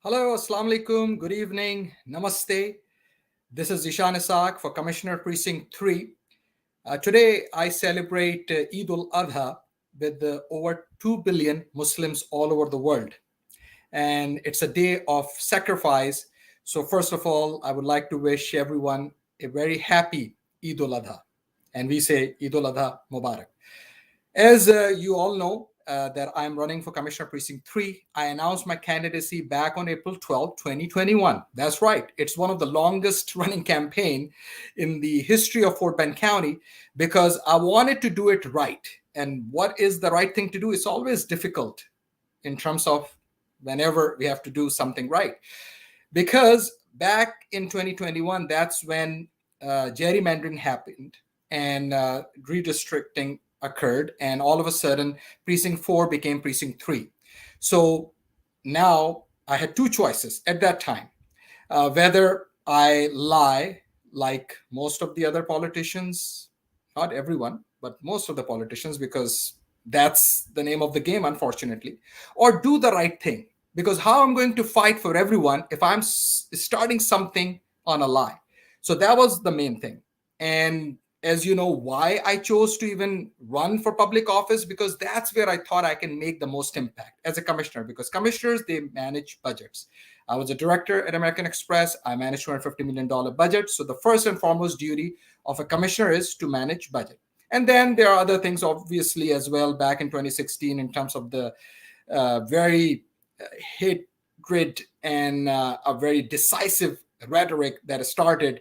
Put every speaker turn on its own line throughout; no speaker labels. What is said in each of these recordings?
Hello, Assalamu alaikum, good evening, namaste. This is Ishan Isaac for Commissioner Precinct 3. Today, I celebrate Eid ul Adha with over 2 billion Muslims all over the world. And it's a day of sacrifice. So, first of all, I would like to wish everyone a very happy Eid ul Adha. And we say Eid ul Adha Mubarak. As you all know, that I'm running for Commissioner Precinct 3. I announced my candidacy back on April 12, 2021. That's right. It's one of the longest running campaign in the history of Fort Bend County because I wanted to do it right. And what is the right thing to do? It's always difficult in terms of whenever we have to do something right. Because back in 2021, that's when gerrymandering happened and redistricting occurred, and all of a sudden, Precinct 4 became Precinct 3. So now I had two choices at that time, whether I lie like most of the other politicians, not everyone, but most of the politicians, because that's the name of the game, unfortunately, or do the right thing. Because how I'm going to fight for everyone if I'm starting something on a lie? So that was the main thing. And as you know, why I chose to even run for public office, because that's where I thought I can make the most impact as a commissioner, because commissioners, they manage budgets. I was a director at American Express. I managed $250 million budget. So the first and foremost duty of a commissioner is to manage budget. And then there are other things, obviously, as well, back in 2016, in terms of the very hit grid and a very decisive rhetoric that started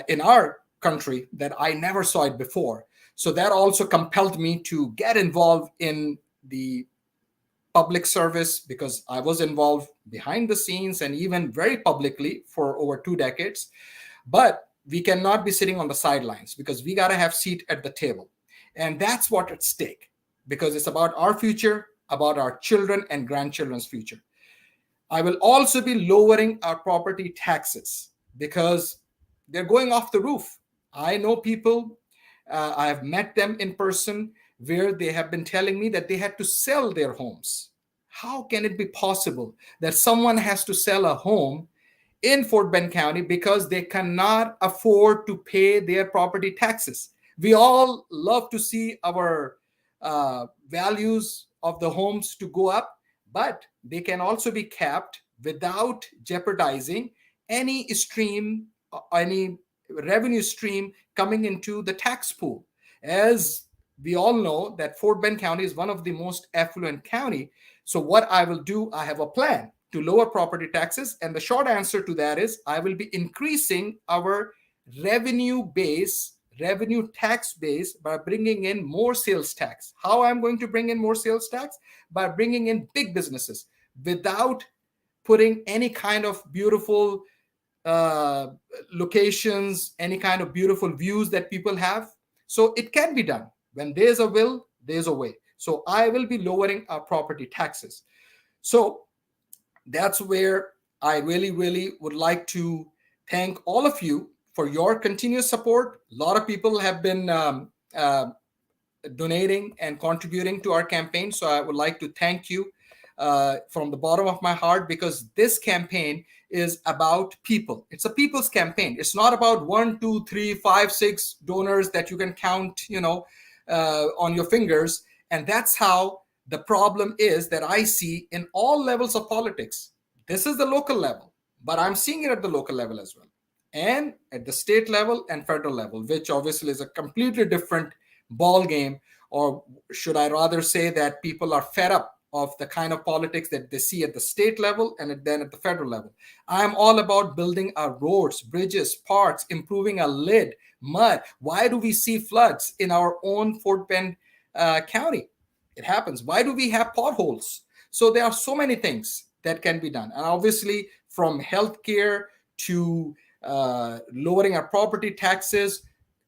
in our country that I never saw it before. So that also compelled me to get involved in the public service, because I was involved behind the scenes and even very publicly for over 2 decades. But we cannot be sitting on the sidelines, because we got to have seat at the table. And that's what at stake, because it's about our future, about our children and grandchildren's future. I will also be lowering our property taxes because they're going off the roof. I know people, I have met them in person, where they have been telling me that they had to sell their homes. How can it be possible that someone has to sell a home in Fort Bend County because they cannot afford to pay their property taxes? We all love to see our values of the homes to go up, but they can also be capped without jeopardizing any stream, any revenue stream coming into the tax pool. As we all know that Fort Bend County is one of the most affluent county. So what I will do, I have a plan to lower property taxes. And the short answer to that is I will be increasing our revenue base, revenue tax base, by bringing in more sales tax. How I'm going to bring in more sales tax? By bringing in big businesses without putting any kind of beautiful uh, locations, any kind of beautiful views that people have. So it can be done. When there's a will, there's a way. So I will be lowering our property taxes. So that's where I really, really would like to thank all of you for your continuous support. A lot of people have been donating and contributing to our campaign. So I would like to thank you from the bottom of my heart, because this campaign is about people. It's a people's campaign. It's not about one, two, three, five, six donors that you can count, on your fingers. And that's how the problem is that I see in all levels of politics. This is the local level, but I'm seeing it at the local level as well, and at the state level and federal level, which obviously is a completely different ball game. Or should I rather say that people are fed up of the kind of politics that they see at the state level and then at the federal level. I'm all about building our roads, bridges, parks, improving our lid, mud. Why do we see floods in our own Fort Bend County? It happens. Why do we have potholes? So there are so many things that can be done. And obviously, from healthcare to lowering our property taxes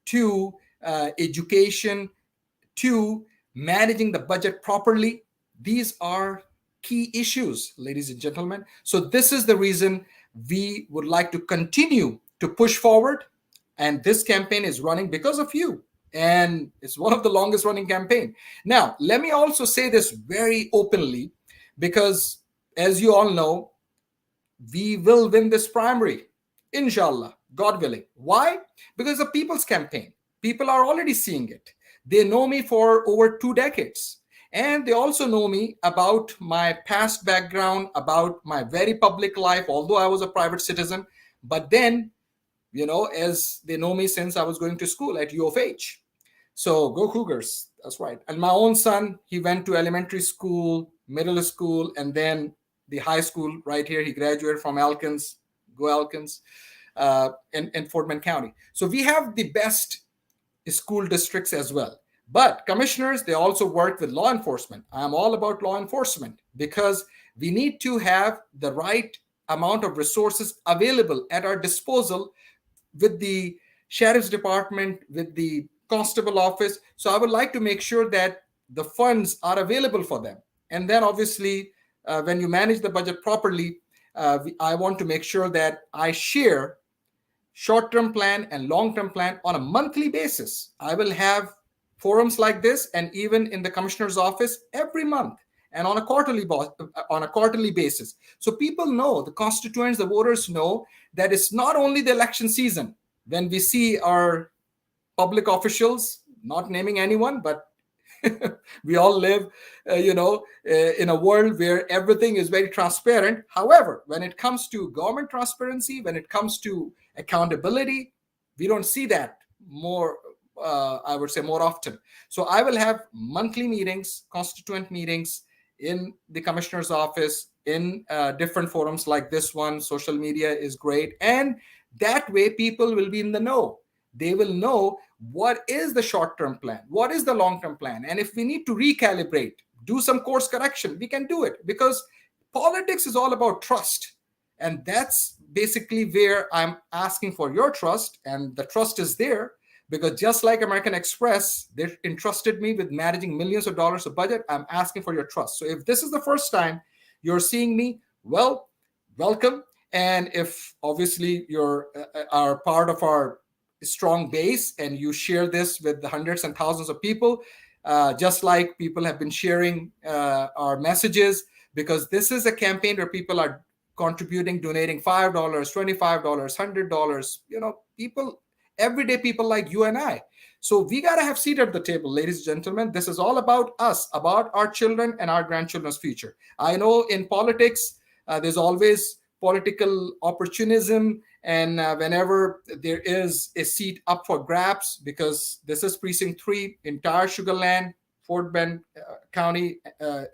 to education to managing the budget properly, these are key issues, ladies and gentlemen. So this is the reason we would like to continue to push forward. And this campaign is running because of you. And it's one of the longest running campaign. Now, let me also say this very openly, because as you all know, we will win this primary, inshallah, God willing. Why? Because the people's campaign. People are already seeing it. They know me for over 2 decades. And they also know me about my past background, about my very public life, although I was a private citizen. But then, as they know me since I was going to school at U of H. So go Cougars. That's right. And my own son, he went to elementary school, middle school, and then the high school right here. He graduated from Elkins. Go Elkins, in Fort Bend County. So we have the best school districts as well. But commissioners, they also work with law enforcement. I'm all about law enforcement because we need to have the right amount of resources available at our disposal with the sheriff's department, with the constable office. So I would like to make sure that the funds are available for them. And then obviously, when you manage the budget properly, I want to make sure that I share short-term plan and long-term plan on a monthly basis. I will have forums like this, and even in the commissioner's office every month, and on a quarterly basis, so people know, the constituents, the voters know that it's not only the election season when we see our public officials, not naming anyone, but we all live, in a world where everything is very transparent. However, when it comes to government transparency, when it comes to accountability, we don't see that more. I would say more often. So I will have monthly meetings, constituent meetings in the commissioner's office, in different forums like this one. Social media is great, and that way people will be in the know. They will know what is the short term plan, what is the long term plan. And if we need to recalibrate, do some course correction, we can do it, because politics is all about trust. And that's basically where I'm asking for your trust. And the trust is there because just like American Express, they entrusted me with managing millions of dollars of budget. I'm asking for your trust. So if this is the first time you're seeing me, well, welcome. And if obviously you're are part of our strong base and you share this with the hundreds and thousands of people, just like people have been sharing our messages, because this is a campaign where people are contributing, donating $5, $25, $100, people, everyday people like you and I. So we got to have seat at the table, ladies and gentlemen. This is all about us, about our children and our grandchildren's future. I know in politics, there's always political opportunism, and whenever there is a seat up for grabs, because this is precinct 3, entire Sugar Land, Fort Bend County,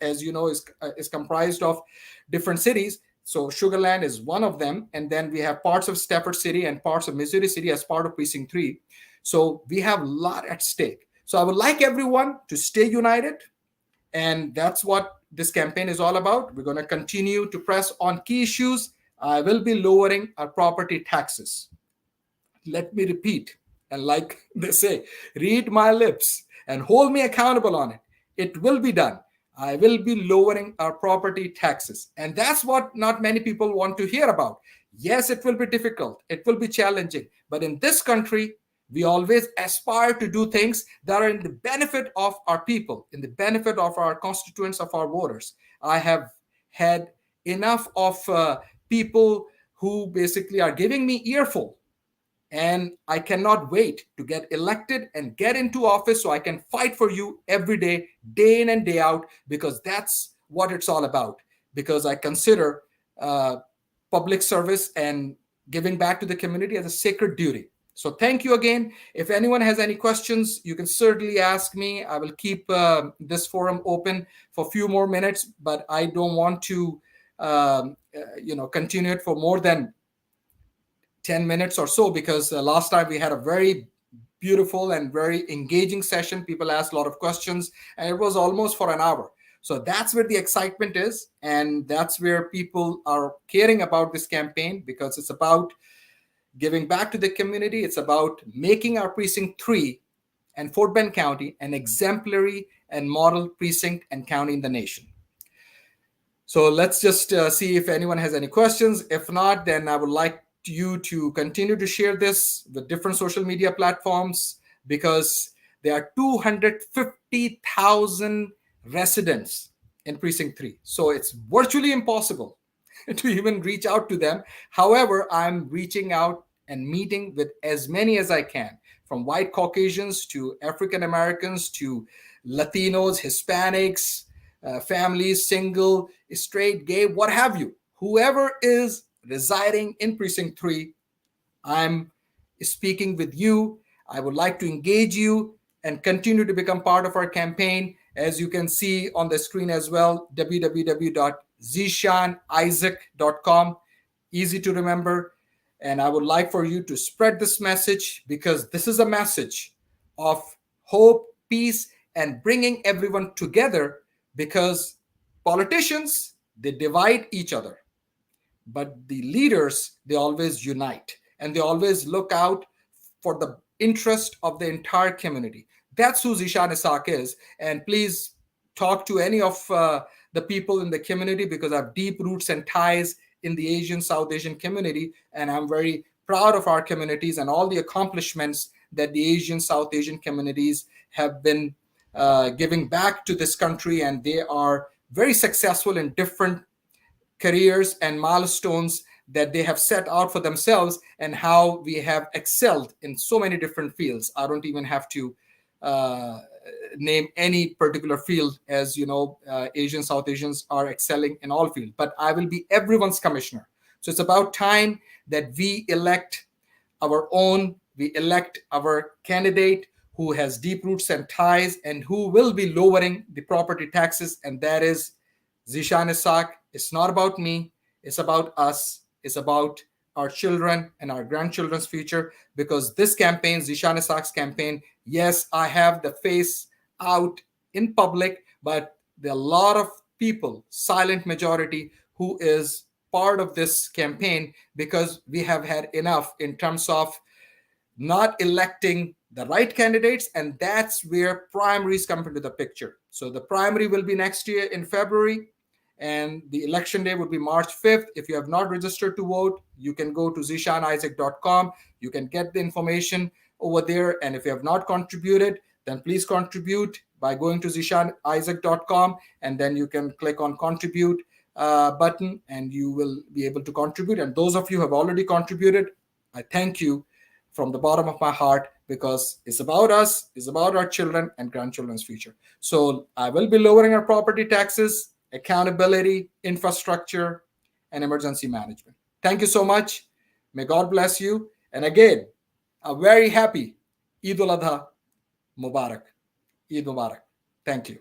as you know, is comprised of different cities. So Sugar Land is one of them, and then we have parts of Stafford City and parts of Missouri City as part of precinct 3. So we have a lot at stake. So I would like everyone to stay united, and that's what this campaign is all about. We're going to continue to press on key issues. I will be lowering our property taxes. Let me repeat, and like they say, read my lips and hold me accountable on it. It will be done. I will be lowering our property taxes. And that's what not many people want to hear about. Yes, it will be difficult, it will be challenging. But in this country, we always aspire to do things that are in the benefit of our people, in the benefit of our constituents, of our voters. I have had enough of people who basically are giving me earful, and I cannot wait to get elected and get into office so I can fight for you every day in and day out, because that's what it's all about. Because I consider uh, public service and giving back to the community as a sacred duty. So thank you again. If anyone has any questions, you can certainly ask me. I will keep this forum open for a few more minutes, but I don't want to continue it for more than 10 minutes or so, because last time we had a very beautiful and very engaging session. People asked a lot of questions, and it was almost for an hour. So that's where the excitement is, and that's where people are caring about this campaign, because it's about giving back to the community. It's about making our precinct 3 and Fort Bend County an exemplary and model precinct and county in the nation. So let's just see if anyone has any questions. If not, then I would like you to continue to share this with different social media platforms, because there are 250,000 residents in precinct 3. So it's virtually impossible to even reach out to them. However, I'm reaching out and meeting with as many as I can, from white Caucasians to African Americans to Latinos, Hispanics, families, single, straight, gay, what have you. Whoever is residing in Precinct 3, I'm speaking with you. I would like to engage you and continue to become part of our campaign. As you can see on the screen as well, www.zishanisaac.com. Easy to remember. And I would like for you to spread this message, because this is a message of hope, peace, and bringing everyone together, because politicians, they divide each other, but the leaders, they always unite, and they always look out for the interest of the entire community. That's who Zishan Isaac is. And please talk to any of the people in the community, because I have deep roots and ties in the Asian, South Asian community, and I'm very proud of our communities and all the accomplishments that the Asian, South Asian communities have been giving back to this country, and they are very successful in different careers and milestones that they have set out for themselves, and how we have excelled in so many different fields. I don't even have to uh, name any particular field, as you know, Asian, South Asians are excelling in all fields, but I will be everyone's commissioner. So it's about time that we elect our own, we elect our candidate who has deep roots and ties, and who will be lowering the property taxes, and that is Zishan Isaac. It's not about me, it's about us, it's about our children and our grandchildren's future. Because this campaign, Zishan Isaac's campaign, yes, I have the face out in public, but there are a lot of people, silent majority, who is part of this campaign, because we have had enough in terms of not electing the right candidates, and that's where primaries come into the picture. So the primary will be next year in February, and the election day would be March 5th. If you have not registered to vote, you can go to zishanisaac.com. You can get the information over there, and if you have not contributed, then please contribute by going to zishanisaac.com, and then you can click on contribute button, and you will be able to contribute. And those of you who have already contributed, I thank you from the bottom of my heart, because it's about us, it's about our children and grandchildren's future. So I will be lowering our property taxes, accountability, infrastructure, and emergency management. Thank you so much. May God bless you. And again, a very happy Eid ul Adha Mubarak. Eid Mubarak. Thank you.